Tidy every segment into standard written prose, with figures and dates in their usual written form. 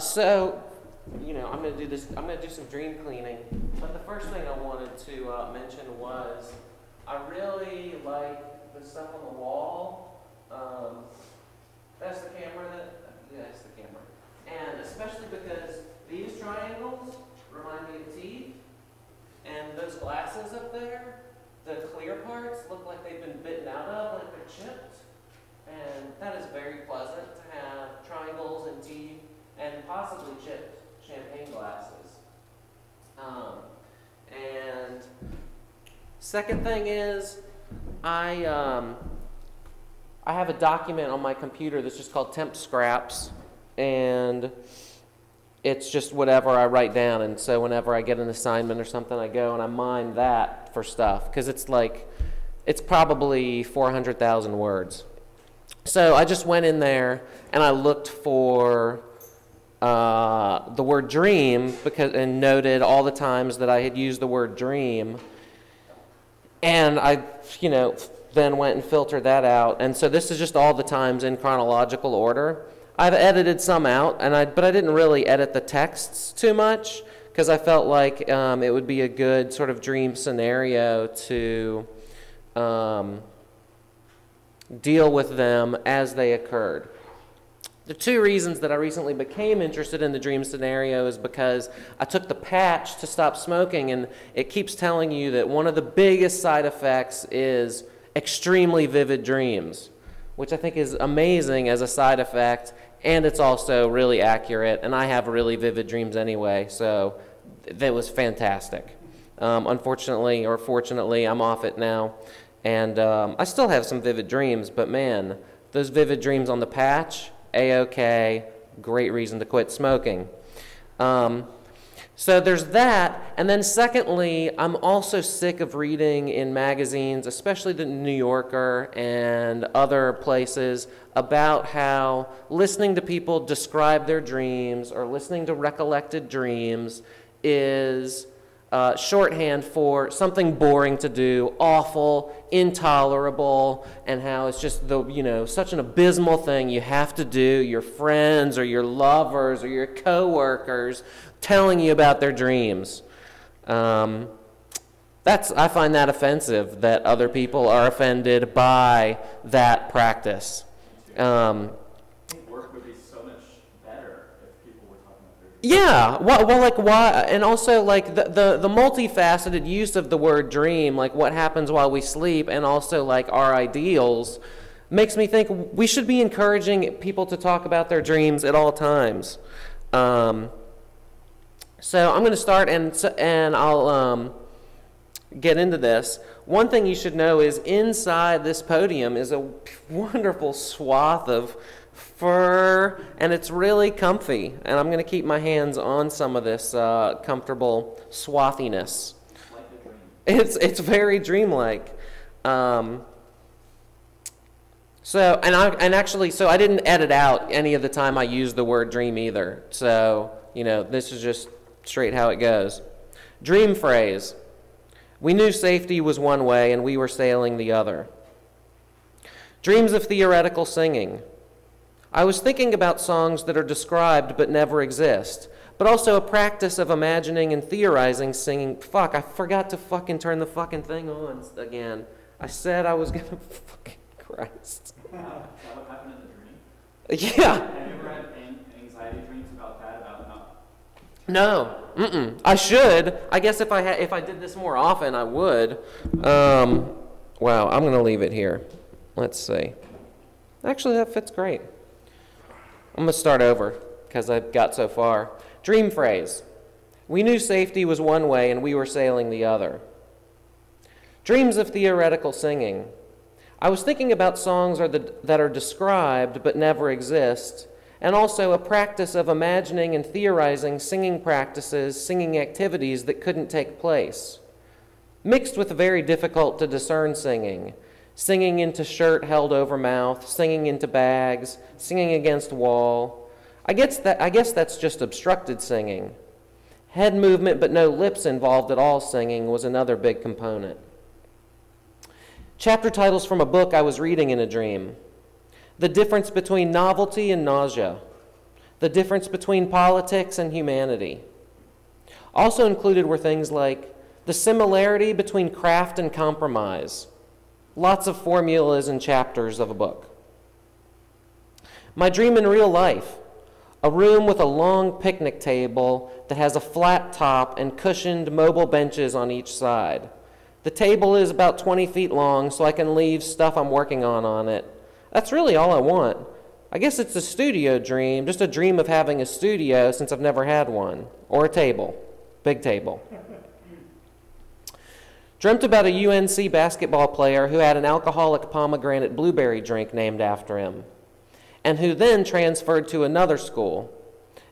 So, I'm going to do this. I'm going to do some dream cleaning. But the first thing I wanted to mention was I really like the stuff on the wall. That's the camera. That's the camera. And especially because these triangles remind me of teeth, and those glasses up there, the clear parts look like they've been bitten out of, like they're chipped. And that is very pleasant to have triangles and teeth and possibly chipped champagne glasses. And second thing is, I have a document on my computer that's just called Temp Scraps, and it's just whatever I write down. And so whenever I get an assignment or something, I go and I mine that for stuff, because it's probably 400,000 words. So I just went in there and I looked for the word dream and noted all the times that I had used the word dream. And I, then went and filtered that out. And so this is just all the times in chronological order. I've edited some out, but I didn't really edit the texts too much, because I felt like it would be a good sort of dream scenario to deal with them as they occurred. The two reasons that I recently became interested in the dream scenario is because I took the patch to stop smoking, and it keeps telling you that one of the biggest side effects is extremely vivid dreams, which I think is amazing as a side effect, and it's also really accurate, and I have really vivid dreams anyway, so that was fantastic. Unfortunately, or fortunately, I'm off it now, and I still have some vivid dreams, but man, those vivid dreams on the patch, A-OK, great reason to quit smoking. So there's that, and then secondly, I'm also sick of reading in magazines, especially the New Yorker and other places, about how listening to people describe their dreams or listening to recollected dreams is shorthand for something boring to do, awful, intolerable, and how it's just such an abysmal thing you have to do. Your friends or your lovers or your coworkers telling you about their dreams. I find that offensive, that other people are offended by that practice. Yeah, well, like why, and also like the multifaceted use of the word dream, like what happens while we sleep, and also like our ideals, makes me think we should be encouraging people to talk about their dreams at all times. So I'm going to start, and I'll get into this. One thing you should know is inside this podium is a wonderful swath of fur, and it's really comfy, and I'm going to keep my hands on some of this comfortable swathiness. It's very dreamlike. So I didn't edit out any of the time I used the word dream either. So this is just straight how it goes. Dream phrase: we knew safety was one way and we were sailing the other. Dreams of theoretical singing: I was thinking about songs that are described but never exist, but also a practice of imagining and theorizing singing. Fuck, I forgot to fucking turn the fucking thing on again. I said I was gonna fucking Christ. Is that what happened in the dream? Yeah. Have you ever had anxiety dreams about that? No. I should. I guess if I did this more often, I would. Wow, I'm gonna leave it here. Let's see. Actually, that fits great. I'm going to start over because I've got so far. Dream phrase: we knew safety was one way and we were sailing the other. Dreams of theoretical singing: I was thinking about songs that are described but never exist, and also a practice of imagining and theorizing singing practices, singing activities that couldn't take place. Mixed with very difficult to discern singing. Singing into shirt held over mouth, singing into bags, singing against wall. I guess that's just obstructed singing. Head movement but no lips involved at all singing was another big component. Chapter titles from a book I was reading in a dream. The difference between novelty and nausea. the difference between politics and humanity. Also included were things like the similarity between craft and compromise. Lots of formulas and chapters of a book. My dream in real life, a room with a long picnic table that has a flat top and cushioned mobile benches on each side. The table is about 20 feet long, so I can leave stuff I'm working on it. That's really all I want. I guess it's a studio dream, just a dream of having a studio since I've never had one, or a table, big table. Dreamt about a UNC basketball player who had an alcoholic pomegranate blueberry drink named after him, and who then transferred to another school.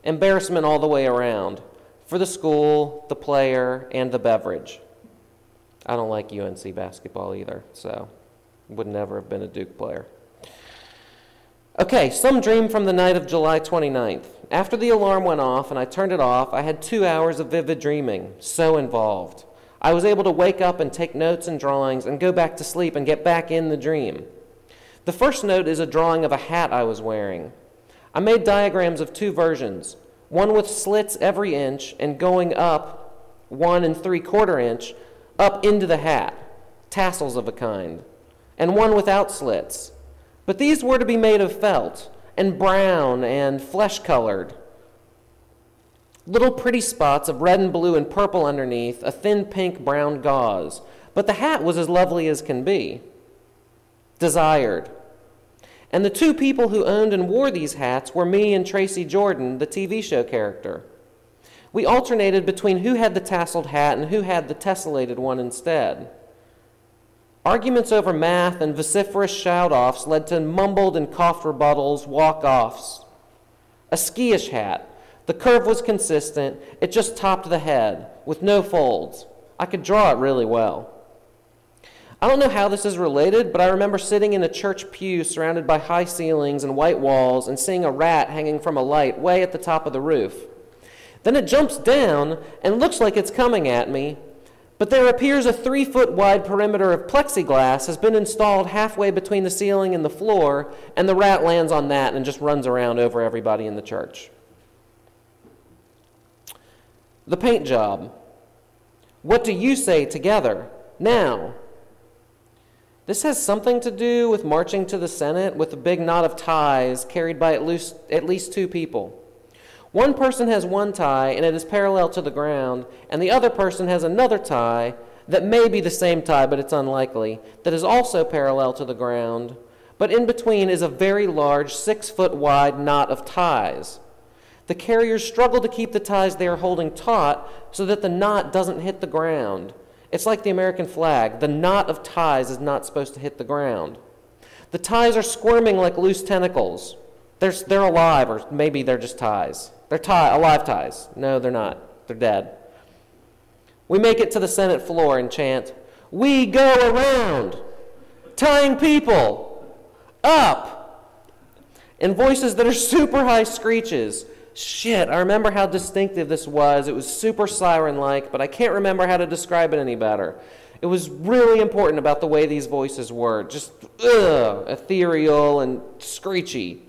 Embarrassment all the way around, for the school, the player, and the beverage. I don't like UNC basketball either, so would never have been a Duke player. Okay, some dream from the night of July 29th. After the alarm went off and I turned it off, I had 2 hours of vivid dreaming, so involved. I was able to wake up and take notes and drawings and go back to sleep and get back in the dream. The first note is a drawing of a hat I was wearing. I made diagrams of 2 versions, one with slits every inch and going up 1 3/4 inch up into the hat, tassels of a kind, and one without slits. But these were to be made of felt and brown and flesh-colored. Little pretty spots of red and blue and purple underneath a thin pink-brown gauze. But the hat was as lovely as can be. Desired. And the 2 people who owned and wore these hats were me and Tracy Jordan, the TV show character. We alternated between who had the tasseled hat and who had the tessellated one instead. Arguments over math and vociferous shout-offs led to mumbled and coughed rebuttals, walk-offs. A ski-ish hat. The curve was consistent. It just topped the head, with no folds. I could draw it really well. I don't know how this is related, but I remember sitting in a church pew surrounded by high ceilings and white walls and seeing a rat hanging from a light way at the top of the roof. Then it jumps down and looks like it's coming at me, but there appears a 3-foot wide perimeter of plexiglass has been installed halfway between the ceiling and the floor, and the rat lands on that and just runs around over everybody in the church. The paint job. What do you say together? Now. This has something to do with marching to the Senate with a big knot of ties carried by at least 2 people. One person has one tie and it is parallel to the ground, and the other person has another tie that may be the same tie, but it's unlikely, that is also parallel to the ground, but in between is a very large 6-foot wide knot of ties. The carriers struggle to keep the ties they are holding taut so that the knot doesn't hit the ground. It's like the American flag. The knot of ties is not supposed to hit the ground. The ties are squirming like loose tentacles. They're alive, or maybe they're just ties. They're alive ties. No, they're not. They're dead. We make it to the Senate floor and chant, "We go around, tying people up," in voices that are super high screeches. Shit, I remember how distinctive this was. It was super siren-like, but I can't remember how to describe it any better. It was really important about the way these voices were. Just, ethereal and screechy.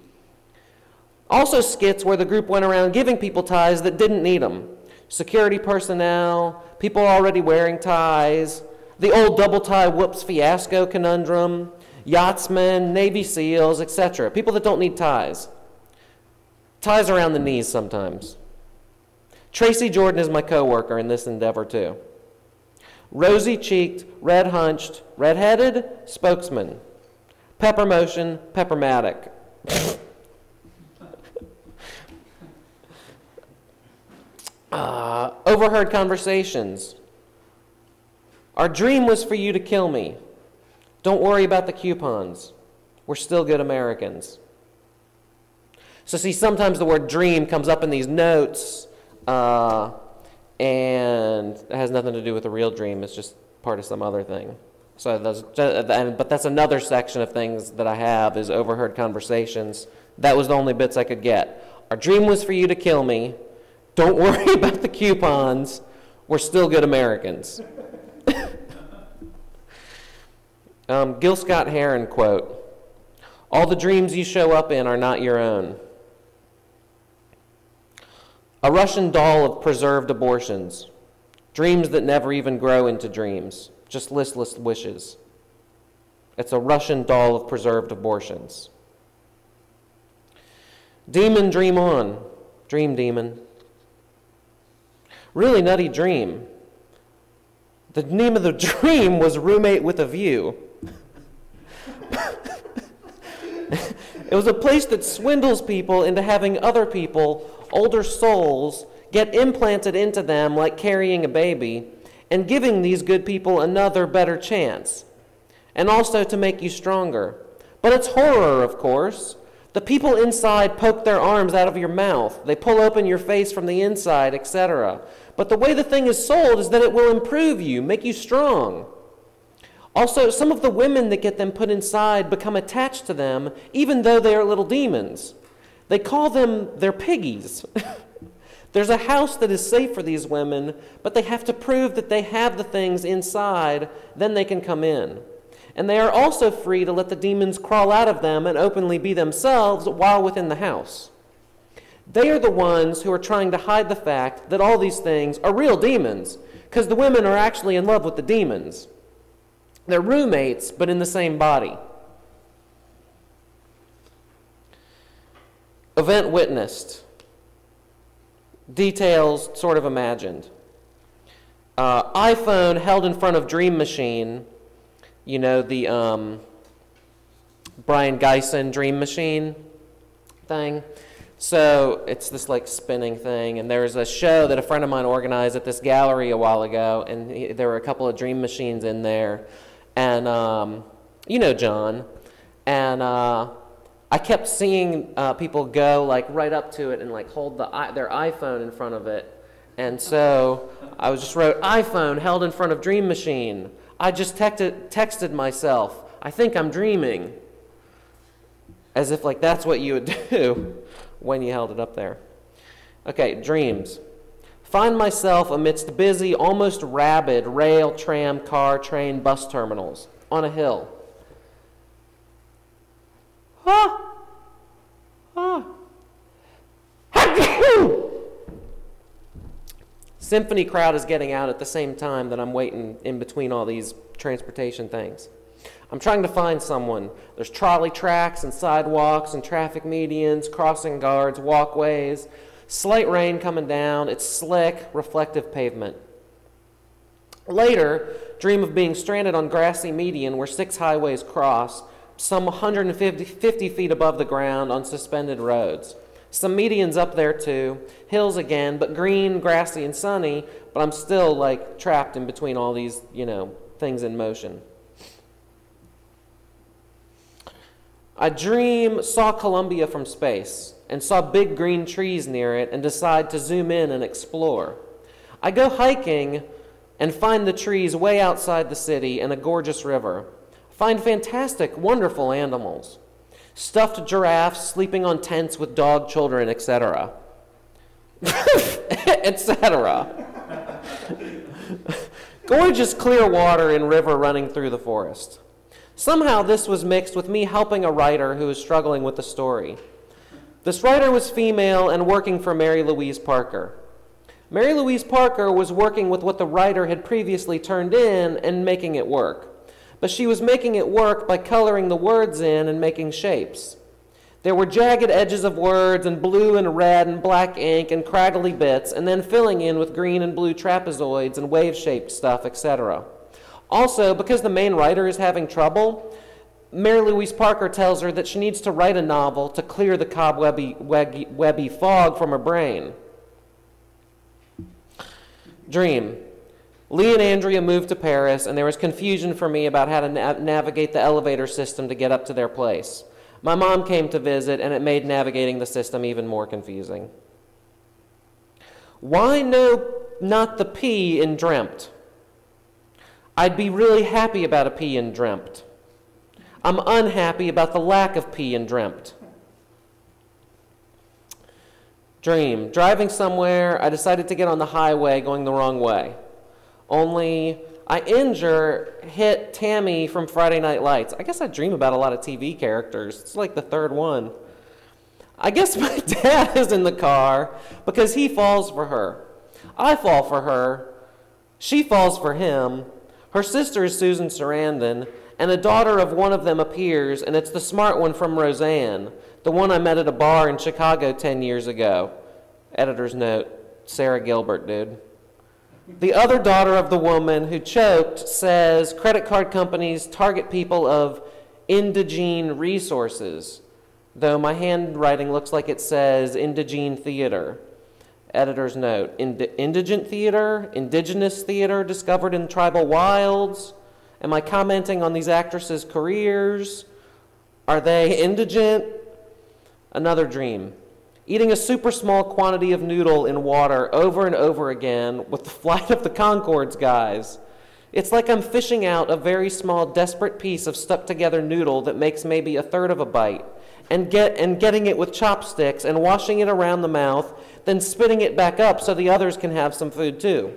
Also skits where the group went around giving people ties that didn't need them. Security personnel, people already wearing ties, the old double tie whoops fiasco conundrum, yachtsmen, Navy SEALs, etc. People that don't need ties. Ties around the knees sometimes. Tracy Jordan is my coworker in this endeavor too. Rosy-cheeked, red-hunched, red-headed, spokesman. Pepper motion, peppermatic. Overheard conversations. Our dream was for you to kill me. Don't worry about the coupons. We're still good Americans. So see, sometimes the word dream comes up in these notes, and it has nothing to do with a real dream. It's just part of some other thing. So but that's another section of things that I have is overheard conversations. That was the only bits I could get. Our dream was for you to kill me. Don't worry about the coupons. We're still good Americans. Gil Scott-Heron quote, "All the dreams you show up in are not your own." A Russian doll of preserved abortions. Dreams that never even grow into dreams, just listless wishes. It's a Russian doll of preserved abortions. Demon, dream on. Dream, demon. Really nutty dream. The name of the dream was Roommate with a View. It was a place that swindles people into having other people, older souls, get implanted into them like carrying a baby, and giving these good people another, better chance. And also to make you stronger. But it's horror, of course. The people inside poke their arms out of your mouth. They pull open your face from the inside, etc. But the way the thing is sold is that it will improve you, make you strong. Also, some of the women that get them put inside become attached to them, even though they are little demons. They call them their piggies. There's a house that is safe for these women, but they have to prove that they have the things inside, then they can come in. And they are also free to let the demons crawl out of them and openly be themselves while within the house. They are the ones who are trying to hide the fact that all these things are real demons, because the women are actually in love with the demons. They're roommates, but in the same body. Event witnessed. Details sort of imagined. iPhone held in front of Dream Machine. You know, the Brian Geisen Dream Machine thing. So it's this like spinning thing, and there was a show that a friend of mine organized at this gallery a while ago, and there were a couple of dream machines in there, and you know John, and I kept seeing people go like right up to it and like hold their iPhone in front of it, and so I just wrote iPhone held in front of Dream Machine. I just texted myself, I think I'm dreaming, as if like that's what you would do when you held it up there. Okay, dreams. Find myself amidst busy, almost rabid rail, tram, car, train, bus terminals on a hill. Symphony crowd is getting out at the same time that I'm waiting in between all these transportation things. I'm trying to find someone. There's trolley tracks and sidewalks and traffic medians, crossing guards, walkways, slight rain coming down. It's slick, reflective pavement. Later, dream of being stranded on grassy median where 6 highways cross, some 150 feet above the ground on suspended roads. Some medians up there too, hills again, but green, grassy, and sunny, but I'm still like trapped in between all these, you know, things in motion. I saw Columbia from space and saw big green trees near it and decide to zoom in and explore. I go hiking and find the trees way outside the city and a gorgeous river. Find fantastic, wonderful animals. Stuffed giraffes sleeping on tents with dog children, etc. etc. Gorgeous clear water and river running through the forest. Somehow this was mixed with me helping a writer who was struggling with the story. This writer was female and working for Mary Louise Parker. Mary Louise Parker was working with what the writer had previously turned in and making it work. But she was making it work by coloring the words in and making shapes. There were jagged edges of words and blue and red and black ink and craggly bits, and then filling in with green and blue trapezoids and wave-shaped stuff, etc. Also, because the main writer is having trouble, Mary Louise Parker tells her that she needs to write a novel to clear the cobwebby fog from her brain. Dream. Lee and Andrea moved to Paris, and there was confusion for me about how to navigate the elevator system to get up to their place. My mom came to visit, and it made navigating the system even more confusing. Why no, not the P in dreamt? I'd be really happy about a P in dreamt. I'm unhappy about the lack of P in dreamt. Dream. Driving somewhere, I decided to get on the highway going the wrong way. Only I hit Tammy from Friday Night Lights. I guess I dream about a lot of TV characters. It's like the third one. I guess my dad is in the car because he falls for her. I fall for her. She falls for him. Her sister is Susan Sarandon, and a daughter of one of them appears, and it's the smart one from Roseanne, the one I met at a bar in Chicago 10 years ago. Editor's note, Sarah Gilbert, dude. The other daughter of the woman who choked says credit card companies target people of indigene resources, though my handwriting looks like it says indigene theater. Editor's note, indigent theater, indigenous theater discovered in tribal wilds. Am I commenting on these actresses' careers? Are they indigent? Another dream. Eating a super small quantity of noodle in water over and over again with the Flight of the Conchords guys. It's like I'm fishing out a very small, desperate piece of stuck-together noodle that makes maybe a third of a bite, and getting it with chopsticks and washing it around the mouth, then spitting it back up so the others can have some food too.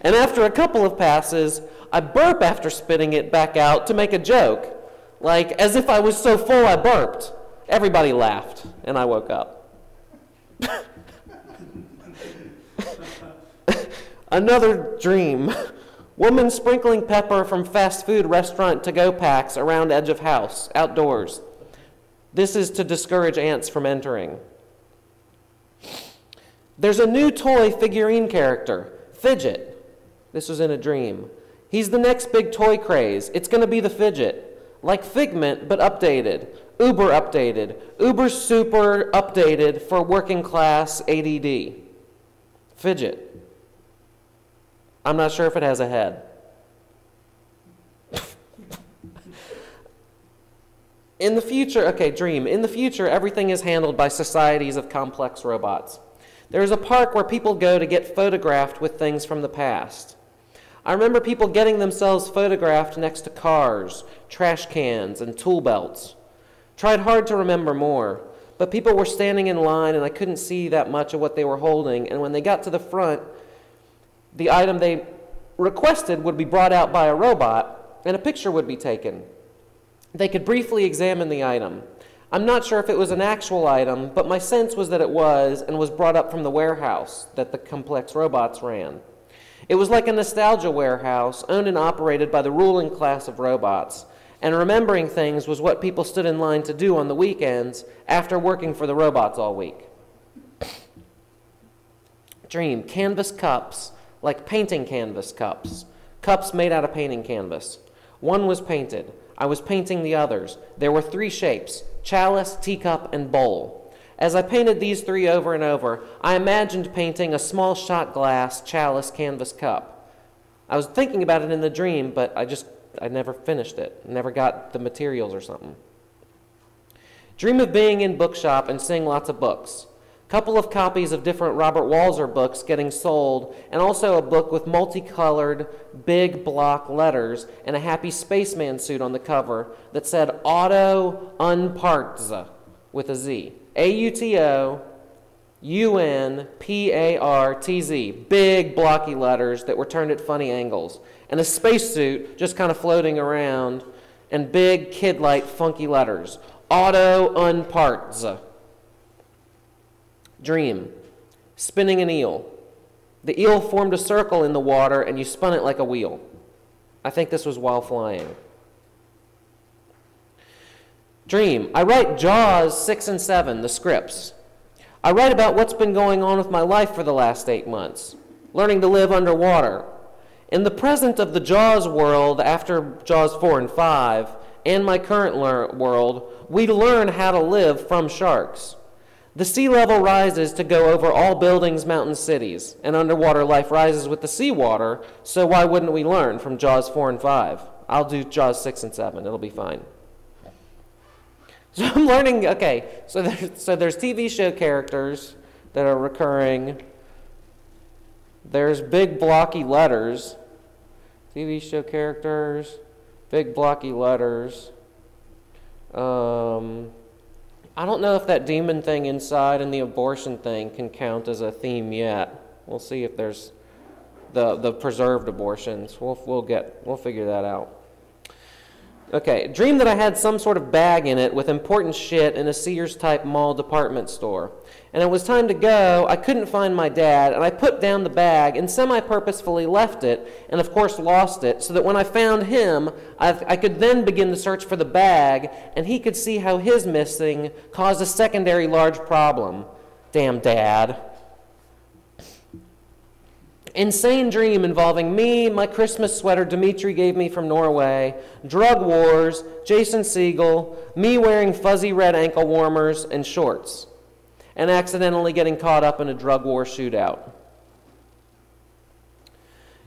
And after a couple of passes, I burp after spitting it back out to make a joke, like as if I was so full I burped. Everybody laughed, and I woke up. Another dream. Woman sprinkling pepper from fast food restaurant to-go packs around edge of house, outdoors. This is to discourage ants from entering. There's a new toy figurine character, Fidget. This was in a dream. He's the next big toy craze. It's going to be the Fidget, like Figment, but updated. Uber updated. Uber super updated for working class ADD. Fidget. I'm not sure if it has a head. In the future, okay, dream. In the future, everything is handled by societies of complex robots. There is a park where people go to get photographed with things from the past. I remember people getting themselves photographed next to cars, trash cans, and tool belts. Tried hard to remember more, but people were standing in line and I couldn't see that much of what they were holding, and when they got to the front, the item they requested would be brought out by a robot and a picture would be taken. They could briefly examine the item. I'm not sure if it was an actual item, but my sense was that it was and was brought up from the warehouse that the complex robots ran. It was like a nostalgia warehouse owned and operated by the ruling class of robots, and remembering things was what people stood in line to do on the weekends after working for the robots all week. Dream, canvas cups, like painting canvas cups. Cups made out of painting canvas. One was painted. I was painting the others. There were 3 shapes, chalice, teacup, and bowl. As I painted these 3 over and over, I imagined painting a small shot glass chalice canvas cup. I was thinking about it in the dream, but I never finished it. Never got the materials or something. Dream of being in bookshop and seeing lots of books. Couple of copies of different Robert Walser books getting sold, and also a book with multicolored big block letters and a happy spaceman suit on the cover that said Auto Unpartz with a Z. AUTO-UNPARTZ. Big blocky letters that were turned at funny angles. And a spacesuit just kind of floating around, and big kid-like funky letters. Auto Unpartz. Dream. Spinning an eel. The eel formed a circle in the water and you spun it like a wheel. I think this was while flying. Dream. I write Jaws 6 and 7, the scripts. I write about what's been going on with my life for the last 8 months. Learning to live underwater. In the present of the Jaws world after Jaws 4 and 5, and my current world, we learn how to live from sharks. The sea level rises to go over all buildings, mountains, cities, and underwater life rises with the seawater, so why wouldn't we learn from Jaws 4 and 5? I'll do Jaws 6 and 7. It'll be fine. So I'm learning, okay, so there's TV show characters that are recurring. There's big blocky letters. TV show characters, big blocky letters. I don't know if that demon thing inside and the abortion thing can count as a theme yet. We'll see if there's the preserved abortions. We'll figure that out. Okay, dream that I had some sort of bag in it with important shit in a Sears-type mall department store. And it was time to go. I couldn't find my dad, and I put down the bag and semi-purposefully left it, and of course lost it, so that when I found him, I could then begin the search for the bag, and he could see how his missing caused a secondary large problem. Damn Dad. Insane dream involving me, my Christmas sweater Dimitri gave me from Norway, drug wars, Jason Segel, me wearing fuzzy red ankle warmers and shorts, and accidentally getting caught up in a drug war shootout.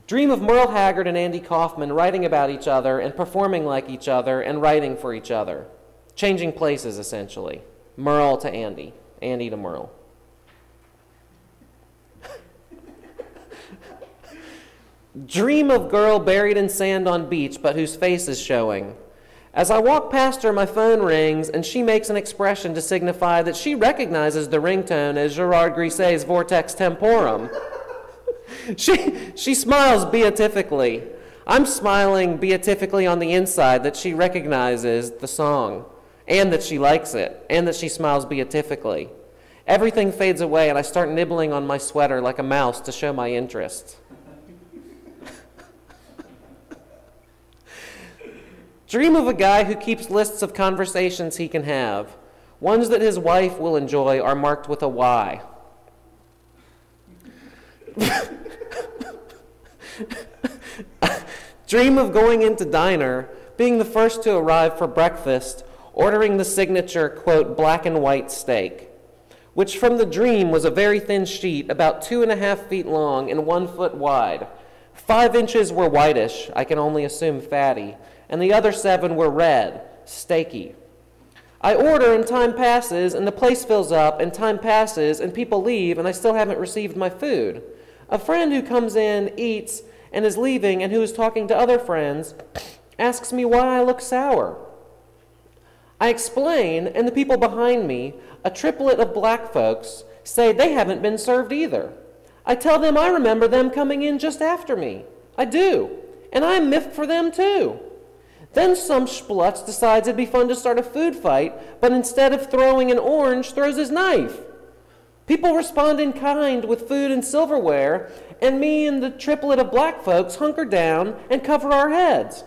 Dream of Merle Haggard and Andy Kaufman writing about each other and performing like each other and writing for each other. Changing places, essentially. Merle to Andy, Andy to Merle. Dream of girl buried in sand on beach, but whose face is showing. As I walk past her, my phone rings, and she makes an expression to signify that she recognizes the ringtone as Gerard Griset's Vortex Temporum. She smiles beatifically. I'm smiling beatifically on the inside that she recognizes the song, and that she likes it, and that she smiles beatifically. Everything fades away, and I start nibbling on my sweater like a mouse to show my interest. Dream of a guy who keeps lists of conversations he can have. Ones that his wife will enjoy are marked with a Y. Dream of going into diner, being the first to arrive for breakfast, ordering the signature, quote, black and white steak, which from the dream was a very thin sheet about 2.5 feet long and 1 foot wide. 5 inches were whitish, I can only assume fatty, and the other 7 were red, steaky. I order and time passes, and the place fills up, and time passes, and people leave, and I still haven't received my food. A friend who comes in, eats, and is leaving, and who is talking to other friends, asks me why I look sour. I explain, and the people behind me, a triplet of black folks, say they haven't been served either. I tell them I remember them coming in just after me. I do, and I'm miffed for them too. Then some splutz decides it'd be fun to start a food fight, but instead of throwing an orange, throws his knife. People respond in kind with food and silverware, and me and the triplet of black folks hunker down and cover our heads.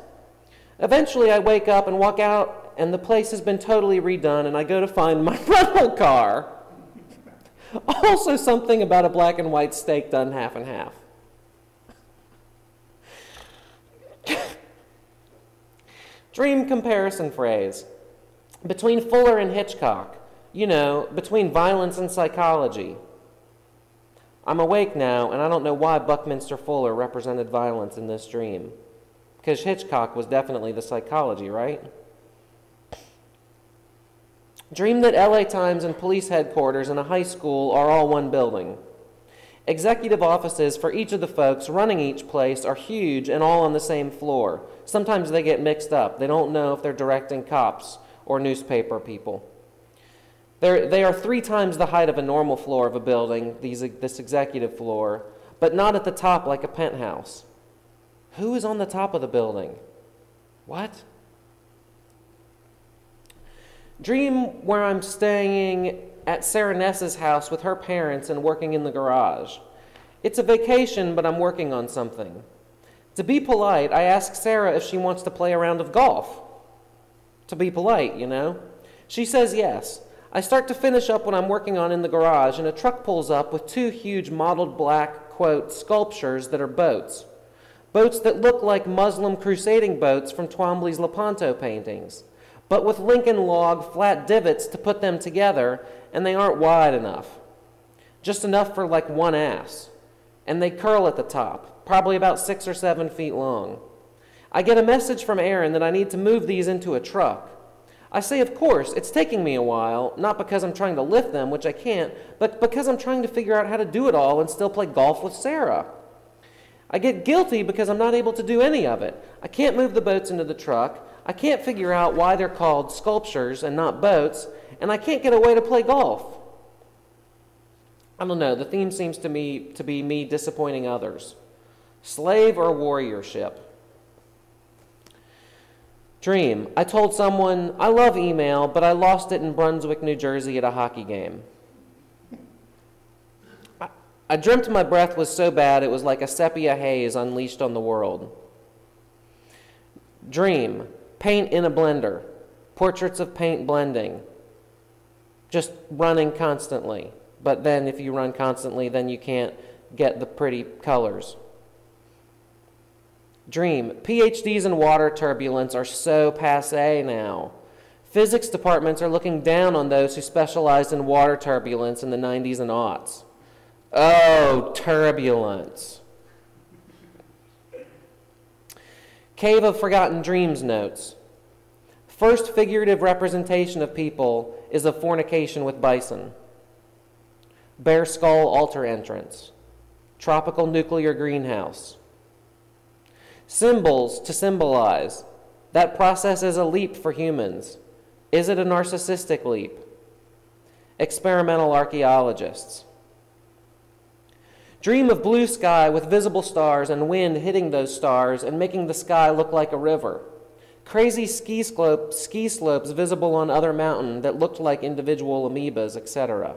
Eventually I wake up and walk out, and the place has been totally redone, and I go to find my rental car. Also something about a black and white steak done half and half. Dream comparison phrase. Between Fuller and Hitchcock. You know, between violence and psychology. I'm awake now, and I don't know why Buckminster Fuller represented violence in this dream. Because Hitchcock was definitely the psychology, right? Dream that LA Times and police headquarters and a high school are all one building. Executive offices for each of the folks running each place are huge and all on the same floor. Sometimes they get mixed up. They don't know if they're directing cops or newspaper people. They are 3 times the height of a normal floor of a building, this executive floor, but not at the top like a penthouse. Who is on the top of the building? What? Dream where I'm staying at Sarah Ness's house with her parents and working in the garage. It's a vacation, but I'm working on something. To be polite, I ask Sarah if she wants to play a round of golf. To be polite, you know. She says yes. I start to finish up what I'm working on in the garage, and a truck pulls up with 2 huge mottled black, quote, sculptures that are boats. Boats that look like Muslim crusading boats from Twombly's Lepanto paintings, but with Lincoln log flat divots to put them together, and they aren't wide enough. Just enough for like one ass. And they curl at the top, probably about 6 or 7 feet long. I get a message from Aaron that I need to move these into a truck. I say, of course, it's taking me a while, not because I'm trying to lift them, which I can't, but because I'm trying to figure out how to do it all and still play golf with Sarah. I get guilty because I'm not able to do any of it. I can't move the boats into the truck. I can't figure out why they're called sculptures and not boats, and I can't get away to play golf. I don't know, the theme seems to be me disappointing others. Slave or warriorship. Dream. I told someone, I love email, but I lost it in Brunswick, New Jersey at a hockey game. I dreamt my breath was so bad it was like a sepia haze unleashed on the world. Dream. Paint in a blender. Portraits of paint blending. Just running constantly. But then if you run constantly, then you can't get the pretty colors. Dream. PhDs in water turbulence are so passé now. Physics departments are looking down on those who specialized in water turbulence in the 90s and aughts. Oh, turbulence. Cave of Forgotten Dreams notes. First figurative representation of people is of fornication with bison. Bear skull altar entrance. Tropical nuclear greenhouse. Symbols to symbolize. That process is a leap for humans. Is it a narcissistic leap? Experimental archaeologists. Dream of blue sky with visible stars and wind hitting those stars and making the sky look like a river. Crazy ski slopes visible on other mountain that looked like individual amoebas, etc.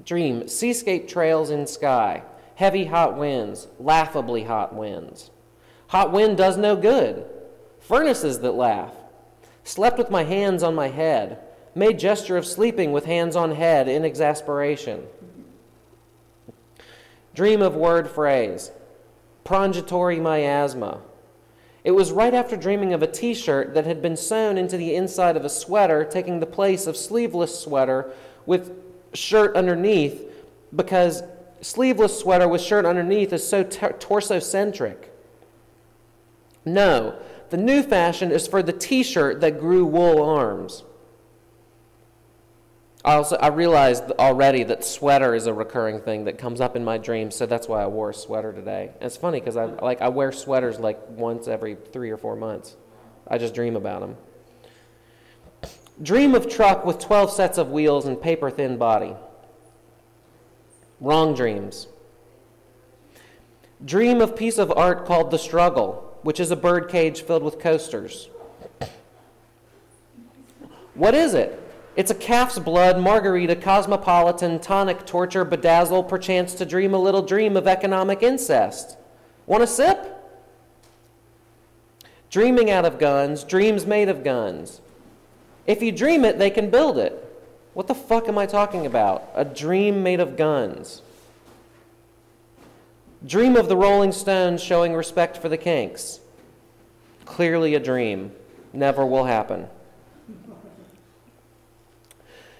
Dream. Seascape trails in sky. Heavy hot winds. Laughably hot winds. Hot wind does no good. Furnaces that laugh. Slept with my hands on my head. Made gesture of sleeping with hands on head in exasperation. Dream of word phrase. Prongitory miasma. It was right after dreaming of a t-shirt that had been sewn into the inside of a sweater, taking the place of sleeveless sweater with shirt underneath, because sleeveless sweater with shirt underneath is so torso-centric. No, the new fashion is for the t-shirt that grew wool arms. I realized already that sweater is a recurring thing that comes up in my dreams, so that's why I wore a sweater today. And it's funny because I wear sweaters like once every 3 or 4 months. I just dream about them. Dream of truck with 12 sets of wheels and paper-thin body. Wrong dreams. Dream of piece of art called The Struggle, which is a bird cage filled with coasters. What is it? It's a calf's blood, margarita, cosmopolitan, tonic, torture, bedazzle, perchance to dream a little dream of economic incest. Want a sip? Dreaming out of guns, dreams made of guns. If you dream it, they can build it. What the fuck am I talking about? A dream made of guns. Dream of the Rolling Stones showing respect for the Kinks. Clearly a dream. Never will happen.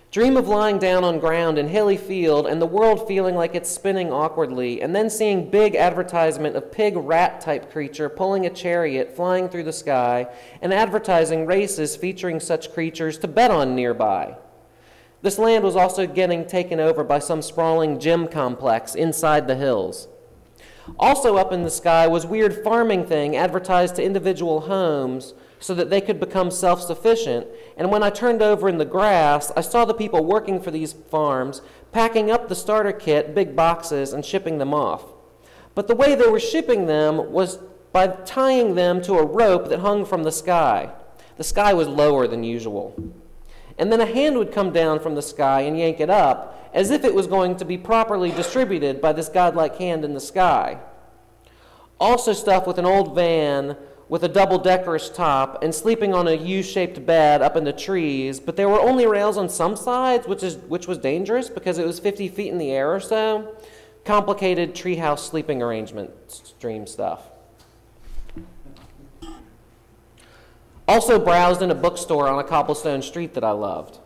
Dream of lying down on ground in hilly field and the world feeling like it's spinning awkwardly, and then seeing big advertisement of pig rat type creature pulling a chariot flying through the sky and advertising races featuring such creatures to bet on nearby. This land was also getting taken over by some sprawling gym complex inside the hills. Also up in the sky was weird farming thing advertised to individual homes so that they could become self-sufficient. And when I turned over in the grass, I saw the people working for these farms, packing up the starter kit, big boxes, and shipping them off. But the way they were shipping them was by tying them to a rope that hung from the sky. The sky was lower than usual. And then a hand would come down from the sky and yank it up, as if it was going to be properly distributed by this godlike hand in the sky. Also stuffed with an old van with a double-deckerish top and sleeping on a U-shaped bed up in the trees, but there were only rails on some sides, which was dangerous because it was 50 feet in the air or so. Complicated treehouse sleeping arrangement dream stuff. Also browsed in a bookstore on a cobblestone street that I loved.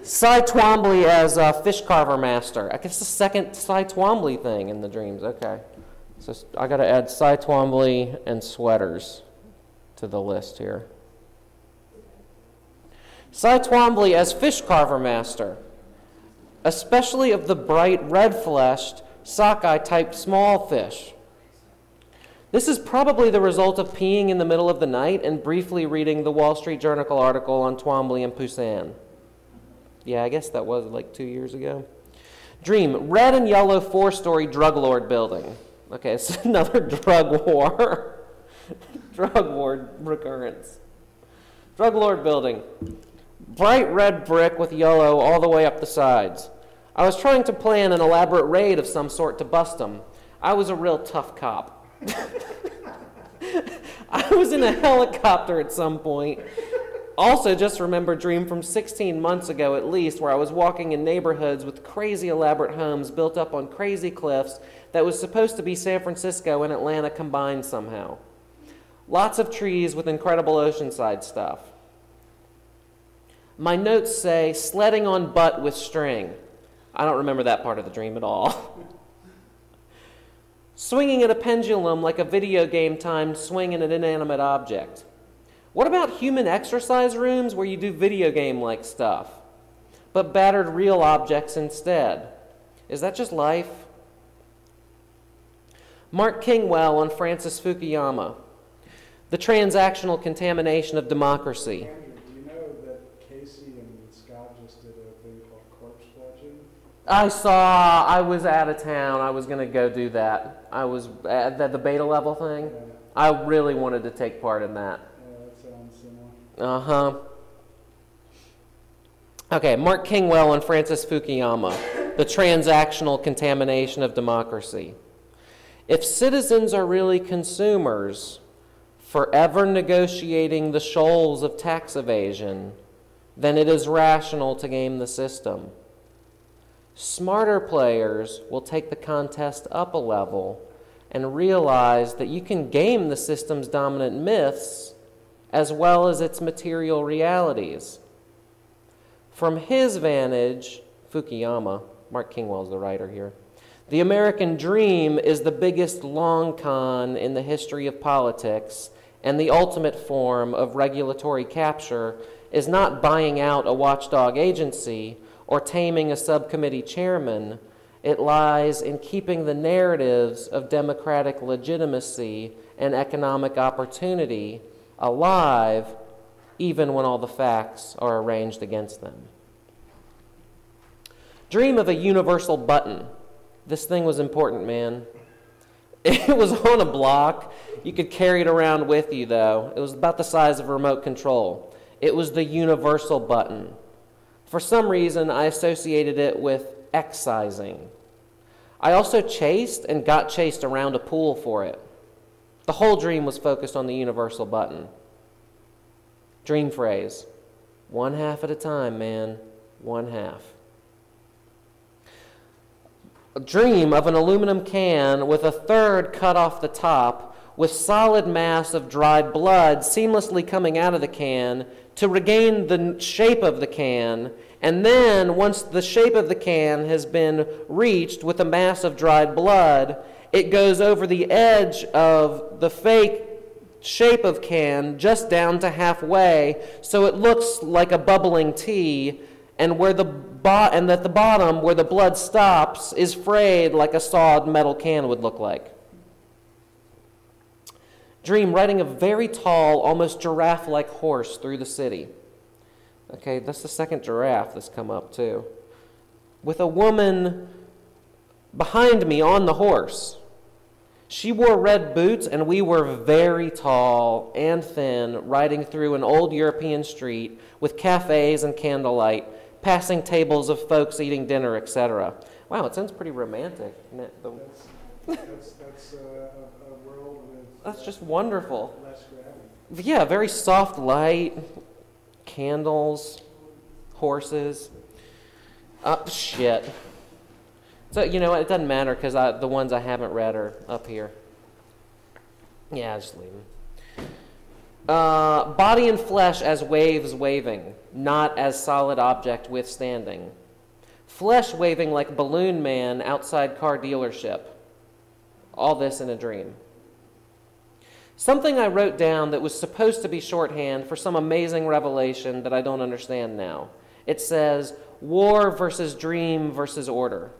Cy Twombly as a fish carver master. I guess the second Cy Twombly thing in the dreams. Okay. So I got to add Cy Twombly and sweaters to the list here. Cy Twombly as fish carver master, especially of the bright red-fleshed, sockeye-type small fish. This is probably the result of peeing in the middle of the night and briefly reading the Wall Street Journal article on Twombly and Poussin. Yeah, I guess that was like 2 years ago. Dream, red and yellow 4-story drug lord building. Okay, it's another drug war. Drug lord recurrence. Drug lord building. Bright red brick with yellow all the way up the sides. I was trying to plan an elaborate raid of some sort to bust them. I was a real tough cop. I was in a helicopter at some point. Also, just remember a dream from 16 months ago at least, where I was walking in neighborhoods with crazy elaborate homes built up on crazy cliffs that was supposed to be San Francisco and Atlanta combined somehow. Lots of trees with incredible oceanside stuff. My notes say, sledding on butt with string. I don't remember that part of the dream at all. Swinging at a pendulum like a video game timed swing in an inanimate object. What about human exercise rooms where you do video game-like stuff, but battered real objects instead? Is that just life? Mark Kingwell on Francis Fukuyama. The transactional contamination of democracy. Andrew, do you know that Casey and Scott just did a thing called corpse pledging? I was out of town. I was going to go do that. I was at the beta level thing. Yeah. I really wanted to take part in that. Yeah, that sounds similar. Uh-huh. Okay, Mark Kingwell and Francis Fukuyama, the transactional contamination of democracy. If citizens are really consumers, forever negotiating the shoals of tax evasion, then it is rational to game the system. Smarter players will take the contest up a level and realize that you can game the system's dominant myths as well as its material realities. From his vantage, Fukuyama, Mark Kingwell is the writer here, the American dream is the biggest long con in the history of politics, and the ultimate form of regulatory capture is not buying out a watchdog agency or taming a subcommittee chairman. It lies in keeping the narratives of democratic legitimacy and economic opportunity alive, even when all the facts are arranged against them. Dream of a universal button. This thing was important, man. It was on a block. You could carry it around with you, though. It was about the size of a remote control. It was the universal button. For some reason, I associated it with excising. I also chased and got chased around a pool for it. The whole dream was focused on the universal button. Dream phrase. 1/2 at a time, man. 1/2. A dream of an aluminum can with a third cut off the top, with solid mass of dried blood seamlessly coming out of the can to regain the shape of the can, and then once the shape of the can has been reached with a mass of dried blood, it goes over the edge of the fake shape of can just down to halfway, so it looks like a bubbling tea, and at the bottom where the blood stops is frayed like a sawed metal can would look like. Dream riding a very tall, almost giraffe-like horse through the city. Okay, that's the second giraffe that's come up too. With a woman behind me on the horse. She wore red boots, and we were very tall and thin, riding through an old European street with cafes and candlelight, passing tables of folks eating dinner, etc. Wow, it sounds pretty romantic. That's a world with... That's just wonderful. Less gravity. Yeah, very soft light, candles, horses. Shit. So, you know what, it doesn't matter because the ones I haven't read are up here. Yeah, I'll just leave them. Body and flesh as waves waving, not as solid object withstanding. Flesh waving like balloon man outside car dealership. All this in a dream. Something I wrote down that was supposed to be shorthand for some amazing revelation that I don't understand now. It says, war versus dream versus order.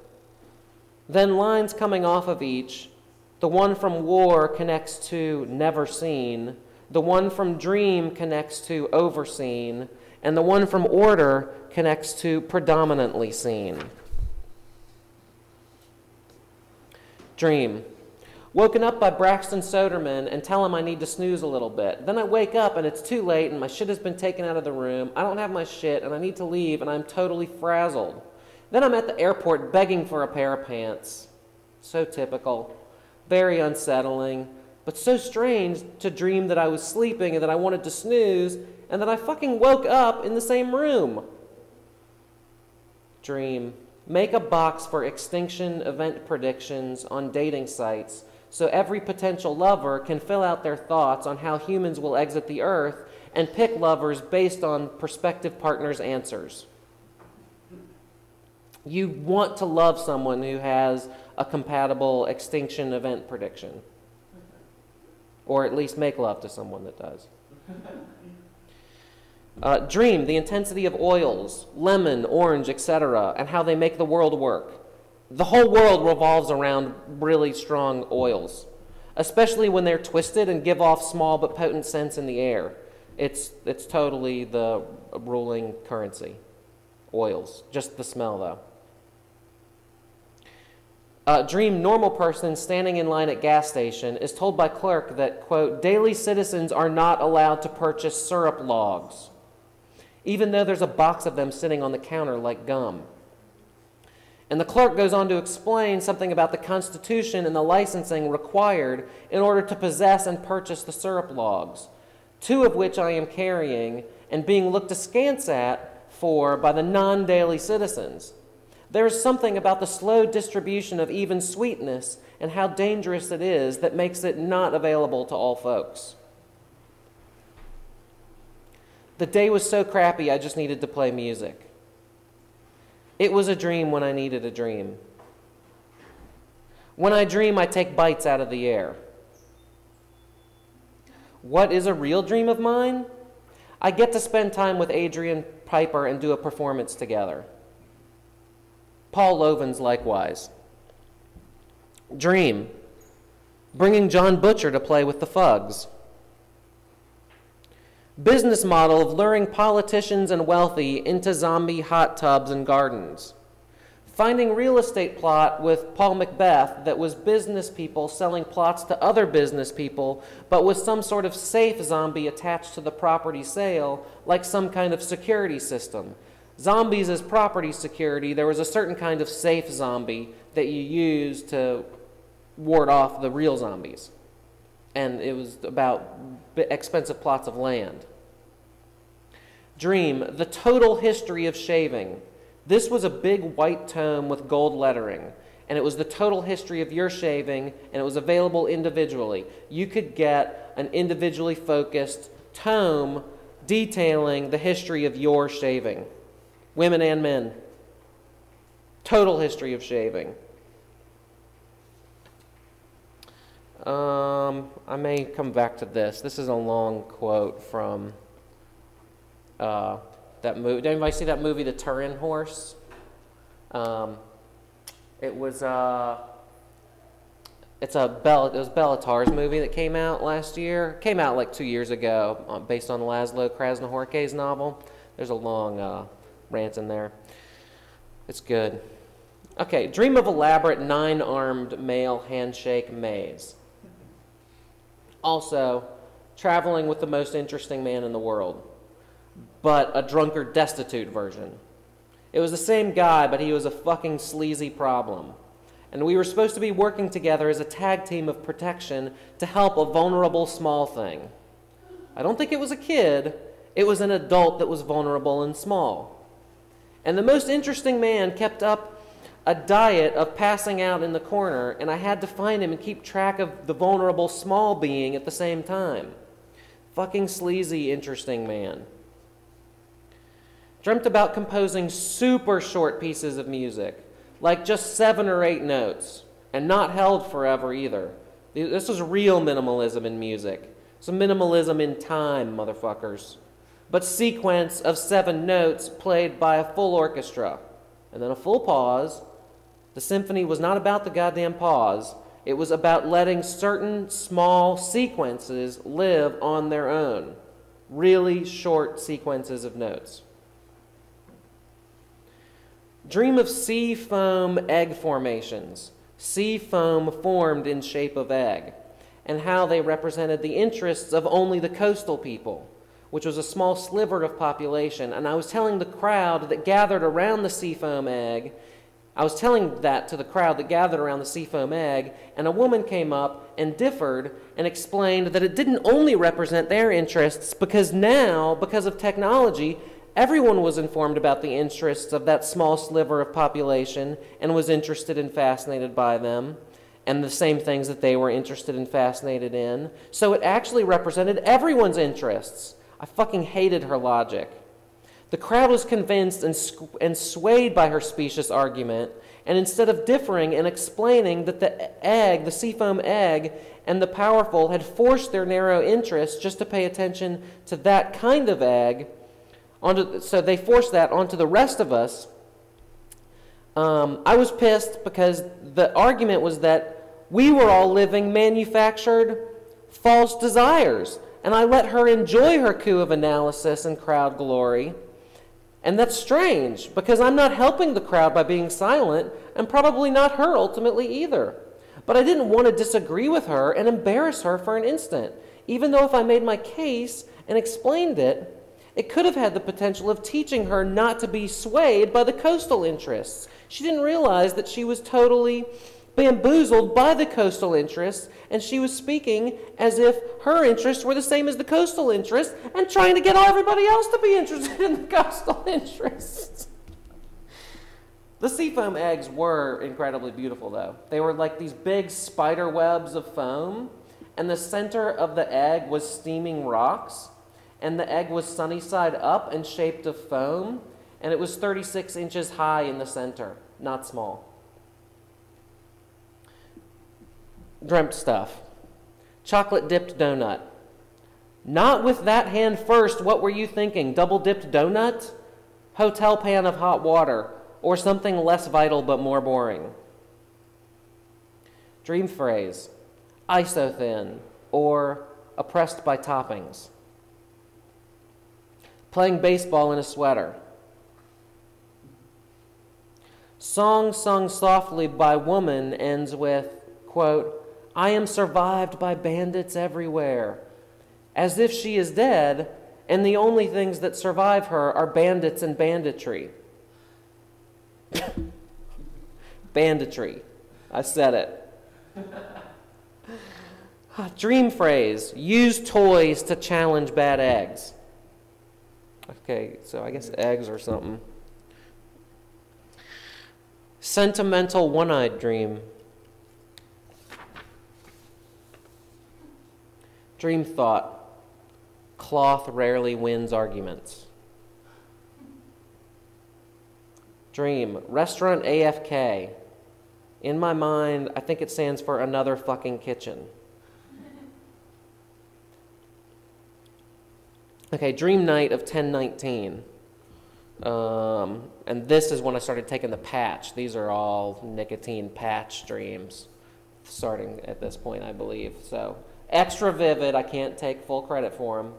Then lines coming off of each. The one from war connects to never seen. The one from dream connects to overseen. And the one from order connects to predominantly seen. Dream. Woken up by Braxton Soderman and tell him I need to snooze a little bit. Then I wake up and it's too late and my shit has been taken out of the room. I don't have my shit and I need to leave and I'm totally frazzled. Then I'm at the airport begging for a pair of pants. So typical. Very unsettling. But so strange to dream that I was sleeping and that I wanted to snooze and that I fucking woke up in the same room. Dream. Make a box for extinction event predictions on dating sites so every potential lover can fill out their thoughts on how humans will exit the earth and pick lovers based on prospective partners' answers. You want to love someone who has a compatible extinction event prediction. Or at least make love to someone that does. Dream the intensity of oils, lemon, orange, etc., and how they make the world work. The whole world revolves around really strong oils, especially when they're twisted and give off small but potent scents in the air. It's totally the ruling currency. Oils, just the smell though. Dream normal person standing in line at gas station is told by clerk that, quote, daily citizens are not allowed to purchase syrup logs, even though there's a box of them sitting on the counter like gum. And the clerk goes on to explain something about the Constitution and the licensing required in order to possess and purchase the syrup logs, 2 of which I am carrying and being looked askance at for by the non-daily citizens. There is something about the slow distribution of even sweetness and how dangerous it is that makes it not available to all folks. The day was so crappy I just needed to play music. It was a dream when I needed a dream. When I dream, I take bites out of the air. What is a real dream of mine? I get to spend time with Adrian Piper and do a performance together. Paul Lovins likewise. Dream. Bringing John Butcher to play with the Fugs. Business model of luring politicians and wealthy into zombie hot tubs and gardens. Finding real estate plot with Paul Macbeth that was business people selling plots to other business people, but with some sort of safe zombie attached to the property sale, like some kind of security system. Zombies as property security, there was a certain kind of safe zombie that you use to ward off the real zombies. And it was about expensive plots of land. Dream, the total history of shaving. This was a big white tome with gold lettering, and it was the total history of your shaving, and it was available individually. You could get an individually focused tome detailing the history of your shaving. Women and men. Total history of shaving. I may come back to this. This is a long quote from that movie. Did anybody see that movie, The Turin Horse? It was Bellatar's movie that came out last year. Came out like 2 years ago, based on Laszlo Krasznahorke's novel. There's a long rant in there. It's good. Okay, dream of elaborate 9-armed male handshake maze. Also, traveling with the most interesting man in the world, but a drunkard, destitute version. It was the same guy, but he was a fucking sleazy problem. And we were supposed to be working together as a tag team of protection to help a vulnerable small thing. I don't think it was a kid. It was an adult that was vulnerable and small. And the most interesting man kept up a diet of passing out in the corner, and I had to find him and keep track of the vulnerable small being at the same time. Fucking sleazy, interesting man. Dreamt about composing super short pieces of music, like just 7 or 8 notes, and not held forever either. This was real minimalism in music. Some minimalism in time, motherfuckers. But sequence of 7 notes played by a full orchestra, and then a full pause. The symphony was not about the goddamn pause. It was about letting certain small sequences live on their own. Really short sequences of notes. Dream of sea foam egg formations. sea foam formed in shape of egg, and how they represented the interests of only the coastal people, which was a small sliver of population. And I was telling the crowd that gathered around the seafoam egg, and a woman came up and differed and explained that it didn't only represent their interests, because now, because of technology, everyone was informed about the interests of that small sliver of population and was interested and fascinated by them, and the same things that they were interested and fascinated in. So it actually represented everyone's interests. I fucking hated her logic. The crowd was convinced and swayed by her specious argument, and instead of differing and explaining that the seafoam egg, and the powerful had forced their narrow interests just to pay attention to that kind of egg, so they forced that onto the rest of us. I was pissed because the argument was that we were all living manufactured false desires, and I let her enjoy her coup of analysis and crowd glory. And that's strange, because I'm not helping the crowd by being silent, and probably not her ultimately either. But I didn't want to disagree with her and embarrass her for an instant, even though if I made my case and explained it, it could have had the potential of teaching her not to be swayed by the coastal interests. She didn't realize that she was totally bamboozled by the coastal interests, and she was speaking as if her interests were the same as the coastal interests and trying to get everybody else to be interested in the coastal interests. The seafoam eggs were incredibly beautiful, though. They were like these big spider webs of foam, and the center of the egg was steaming rocks, and the egg was sunny side up and shaped of foam, and it was 36 inches high in the center, not small. Dreamt stuff. Chocolate dipped donut. Not with that hand first, what were you thinking? Double dipped donut? Hotel pan of hot water, or something less vital but more boring. Dream phrase. Isothin, or oppressed by toppings. Playing baseball in a sweater. Song sung softly by woman ends with, quote, I am survived by bandits everywhere, as if she is dead, and the only things that survive her are bandits and banditry. Banditry. I said it. Dream phrase. Use toys to challenge bad eggs. Okay, so I guess eggs or something. Sentimental one-eyed dream. Dream thought. Cloth rarely wins arguments. Dream. Restaurant AFK. In my mind, I think it stands for another fucking kitchen. Okay, dream night of 10/19. And this is when I started taking the patch. These are all nicotine patch dreams, starting at this point, I believe. So, extra vivid. I can't take full credit for them.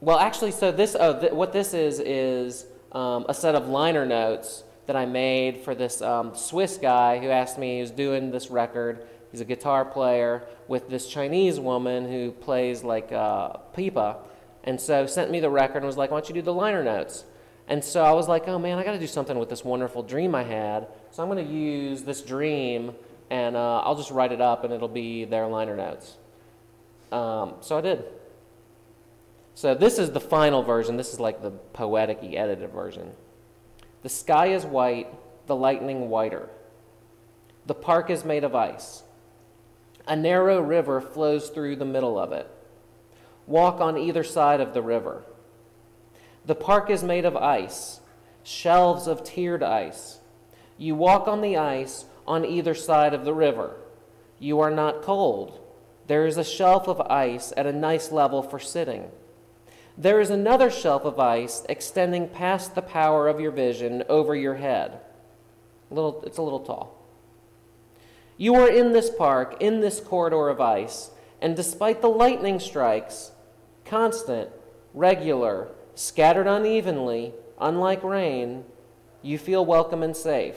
Well, actually, so this, what this is a set of liner notes that I made for this Swiss guy who asked me, he was doing this record. He's a guitar player with this Chinese woman who plays like pipa. And so sent me the record and was like, why don't you do the liner notes? And so I was like, oh man, I got to do something with this wonderful dream I had. So I'm going to use this dream and I'll just write it up and it'll be their liner notes. So I did. So this is the final version. This is like the poetic-y edited version. The sky is white, the lightning whiter. The park is made of ice. A narrow river flows through the middle of it. Walk on either side of the river. The park is made of ice, shelves of tiered ice. You walk on the ice on either side of the river. You are not cold. There is a shelf of ice at a nice level for sitting. There is another shelf of ice extending past the power of your vision over your head. It's a little tall. You are in this park, in this corridor of ice, and despite the lightning strikes, constant, regular, scattered unevenly, unlike rain, You feel welcome and safe.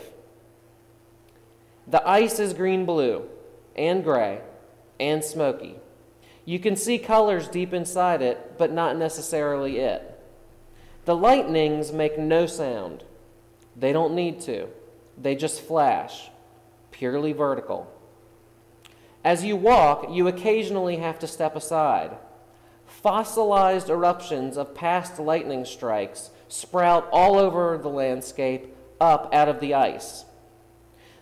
The ice is green-blue and gray and smoky. You can see colors deep inside it, but not necessarily it. The lightnings make no sound. They don't need to. They just flash, purely vertical. As you walk, you occasionally have to step aside. Fossilized eruptions of past lightning strikes sprout all over the landscape up out of the ice.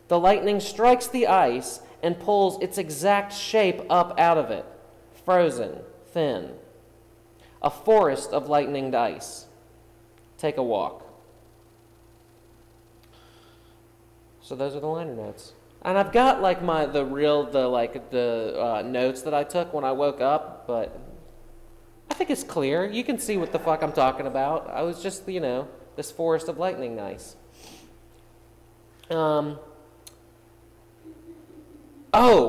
The lightning strikes the ice and pulls its exact shape up out of it, frozen, thin. A forest of lightninged ice. Take a walk. So those are the liner notes. And I've got like the notes that I took when I woke up, but I think it's clear. You can see what the fuck I'm talking about. I was just, this forest of lightning nice. Oh,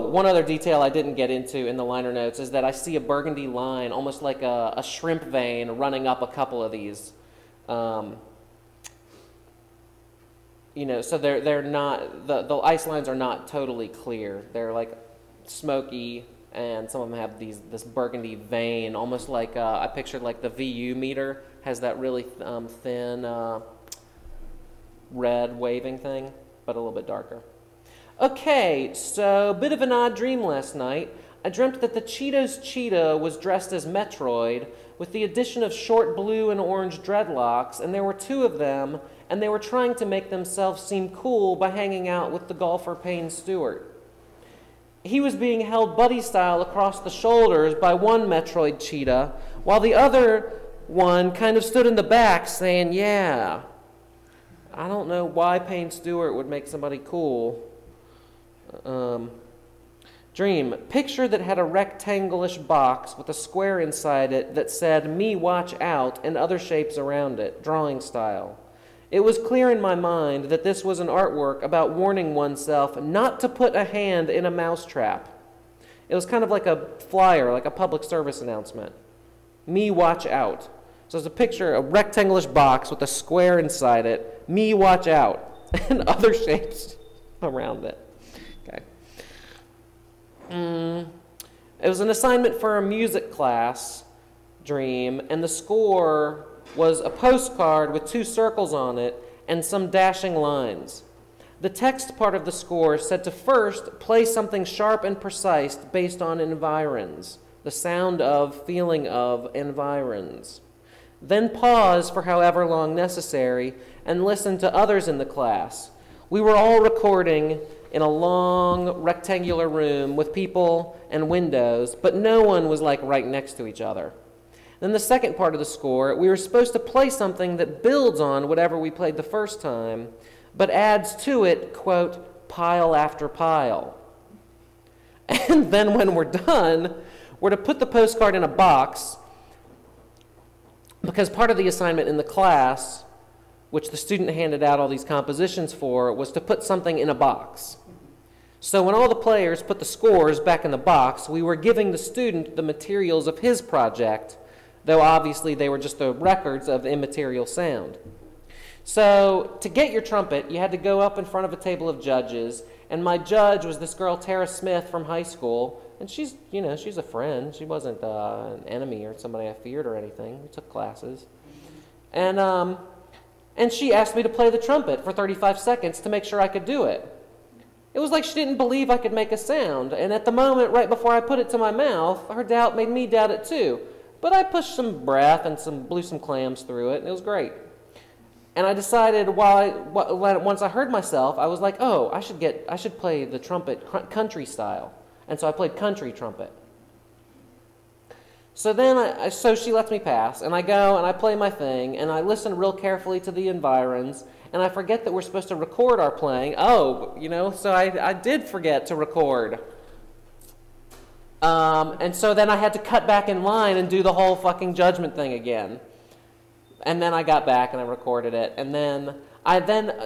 one other detail I didn't get into in the liner notes is that I see a burgundy line, almost like a shrimp vein, running up a couple of these. So they're not, the ice lines are not totally clear. They're like smoky, and some of them have this burgundy vein, almost like, I pictured like the VU meter has that really thin red waving thing, but a little bit darker. Okay, so bit of an odd dream last night. I dreamt that the Cheetos cheetah was dressed as Metroid with the addition of short blue and orange dreadlocks, and there were two of them, and they were trying to make themselves seem cool by hanging out with the golfer Payne Stewart. He was being held buddy-style across the shoulders by one Metroid cheetah, while the other one kind of stood in the back saying, yeah. I don't know why Payne Stewart would make somebody cool. Dream. Picture that had a rectangle-ish box with a square inside it that said, "Me watch out," and other shapes around it, drawing style. It was clear in my mind that this was an artwork about warning oneself not to put a hand in a mousetrap. It was kind of like a flyer, like a public service announcement. Me watch out. So it's a picture, a rectangle-ish box with a square inside it. Me watch out. And other shapes around it. Okay. It was an assignment for a music class, dream, and the score was a postcard with 2 circles on it and some dashing lines. The text part of the score said to first play something sharp and precise based on environs, the sound of, feeling of environs. Then pause for however long necessary and listen to others in the class. We were all recording in a long rectangular room with people and windows, but no one was like right next to each other. Then the second part of the score, we were supposed to play something that builds on whatever we played the first time, but adds to it, quote, pile after pile. And then when we're done, we're to put the postcard in a box, because part of the assignment in the class, which the student handed out all these compositions for, was to put something in a box. So when all the players put the scores back in the box, we were giving the student the materials of his project, though obviously they were just the records of immaterial sound. So to get your trumpet, you had to go up in front of a table of judges, and my judge was this girl, Tara Smith, from high school, and she's a friend. She wasn't an enemy or somebody I feared or anything. We took classes. And she asked me to play the trumpet for 35 seconds to make sure I could do it. It was like she didn't believe I could make a sound, and at the moment, right before I put it to my mouth, her doubt made me doubt it too. But I pushed some breath and blew some clams through it, and it was great. And I decided once I heard myself, I was like, oh, I should play the trumpet country style. And so I played country trumpet. So then, so she lets me pass, and I go and I play my thing, and I listen real carefully to the environs, and I forget that we're supposed to record our playing. Oh, so I did forget to record. And so then I had to cut back in line and do the whole fucking judgment thing again. And then I got back and I recorded it. And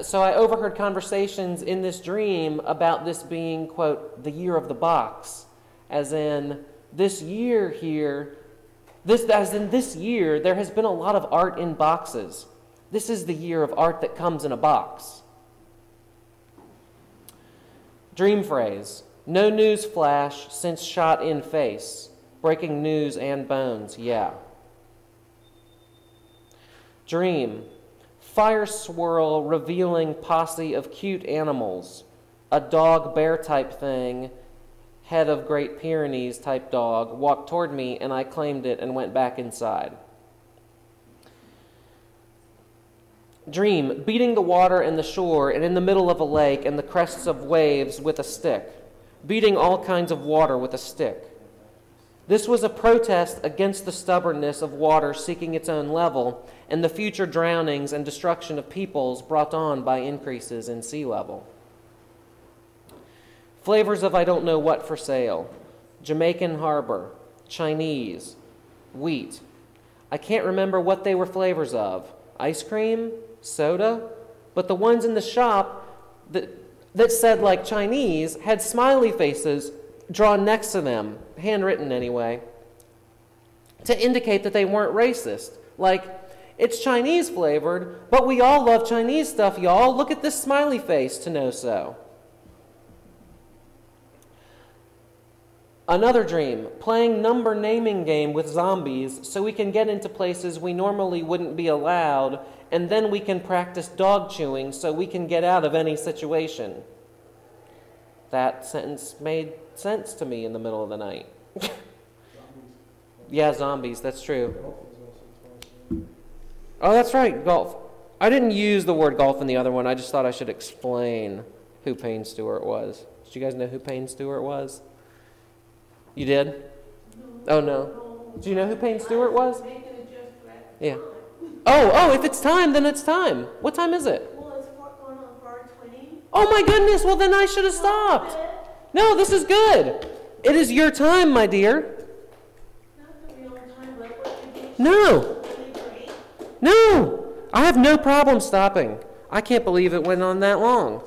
so I overheard conversations in this dream about this being, quote, the year of the box. As in, this year, there has been a lot of art in boxes. This is the year of art that comes in a box. Dream phrase. No news flash since shot in face. Breaking news and bones, yeah. Dream. Fire swirl revealing posse of cute animals. A dog bear type thing, head of Great Pyrenees type dog, walked toward me and I claimed it and went back inside. Dream. Beating the water and the shore and in the middle of a lake and the crests of waves with a stick. Beating all kinds of water with a stick. This was a protest against the stubbornness of water seeking its own level and the future drownings and destruction of peoples brought on by increases in sea level. Flavors of I don't know what for sale. Jamaican Harbor, Chinese, wheat. I can't remember what they were flavors of. Ice cream, soda, but the ones in the shop that said like Chinese had smiley faces drawn next to them, handwritten anyway, to indicate that they weren't racist. Like, it's Chinese flavored, but we all love Chinese stuff, y'all. Look at this smiley face to know so. Another dream, playing number naming game with zombies so we can get into places we normally wouldn't be allowed, and then we can practice dog chewing so we can get out of any situation. That sentence made sense to me in the middle of the night. Yeah, zombies, that's true. Oh, that's right, golf. I didn't use the word golf in the other one. I just thought I should explain who Payne Stewart was. Did you guys know who Payne Stewart was? You did? No. Oh, no. Do you know who Payne Stewart was? Yeah. Oh, if it's time, then it's time. What time is it? Well, it's going on 4:20. Oh, my goodness. Well, then I should have stopped. No, this is good. It is your time, my dear. No. No. I have no problem stopping. I can't believe it went on that long.